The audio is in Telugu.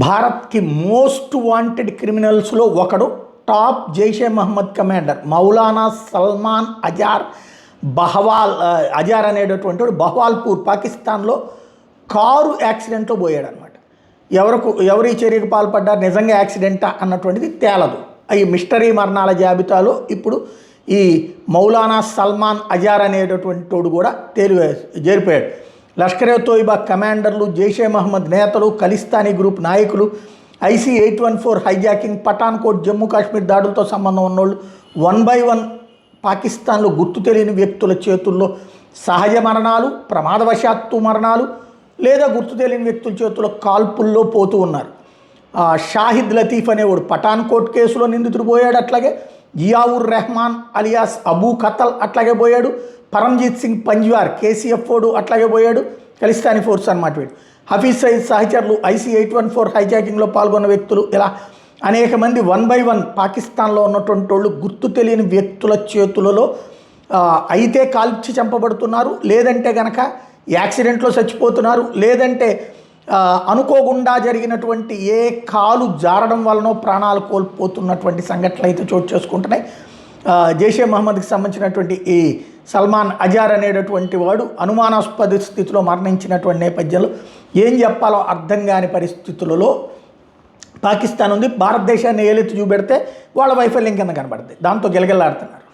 భారత్కి మోస్ట్ వాంటెడ్ క్రిమినల్స్లో ఒకడు టాప్ జైషే మహమ్మద్ కమాండర్ మౌలానా సల్మాన్ అజార్ అనేటటువంటి వాడు బహవాల్పూర్ పాకిస్తాన్లో కారు యాక్సిడెంట్లో పోయాడు అనమాట. ఎవరు ఈ చర్యకు పాల్పడ్డారు, నిజంగా యాక్సిడెంటా అన్నటువంటిది తేలదు. ఈ మిస్టరీ మరణాల జాబితాలో ఇప్పుడు ఈ మౌలానా సల్మాన్ అజార్ అనేటటువంటి వాడు కూడా చేరిపోయాడు. లష్కరే తోయిబా కమాండర్లు, జైషే మహమ్మద్ నేతలు, ఖలిస్తానీ గ్రూప్ నాయకులు, IC-814 హైజాకింగ్, పఠాన్కోట్ జమ్మూ కాశ్మీర్ దాడులతో సంబంధం ఉన్నోళ్ళు 1 by 1 పాకిస్తాన్లో గుర్తు తెలియని వ్యక్తుల చేతుల్లో సహజ మరణాలు, ప్రమాదవశాత్తు మరణాలు లేదా గుర్తు తెలియని వ్యక్తుల చేతుల్లో కాల్పుల్లో పోతూ ఉన్నారు. షాహిద్ లతీఫ్ అనేవాడు పఠాన్కోట్ కేసులో నిందితుడు పోయాడు. అట్లాగే జియావుర్ రెహమాన్ అలియాస్ అబూ ఖతల్ అట్లాగే పోయాడు. పరంజీత్ సింగ్ పంజ్వార్ KCF వాడు అట్లాగే పోయాడు, ఖలిస్తానీ ఫోర్స్ అన్నమాట వీడు. హఫీజ్ సయీద్ సహచరులు, IC-814 హైజాకింగ్లో పాల్గొన్న వ్యక్తులు, ఇలా అనేక మంది 1 by 1 పాకిస్తాన్లో ఉన్నటువంటి వాళ్ళు గుర్తు తెలియని వ్యక్తుల చేతులలో అయితే కాల్చి చంపబడుతున్నారు, లేదంటే గనక యాక్సిడెంట్లో చచ్చిపోతున్నారు, లేదంటే అనుకోకుండా జరిగినటువంటి ఏ కాలు జారడం వలనో ప్రాణాలు కోల్పోతున్నటువంటి సంఘటనలు అయితే చోటు చేసుకుంటున్నాయి. జైషే మహమ్మద్కి సంబంధించినటువంటి ఈ సల్మాన్ అజార్ అనేటటువంటి వాడు అనుమానాస్పద స్థితిలో మరణించినటువంటి నేపథ్యంలో ఏం చెప్పాలో అర్థం కాని పరిస్థితులలో పాకిస్తాన్ ఉంది. భారతదేశాన్ని ఏలెత్తి చూపెడితే వాళ్ళ వైఫల్యం కింద కనబడుతుంది. దాంతో గిలగిల్లాడుతున్నారు.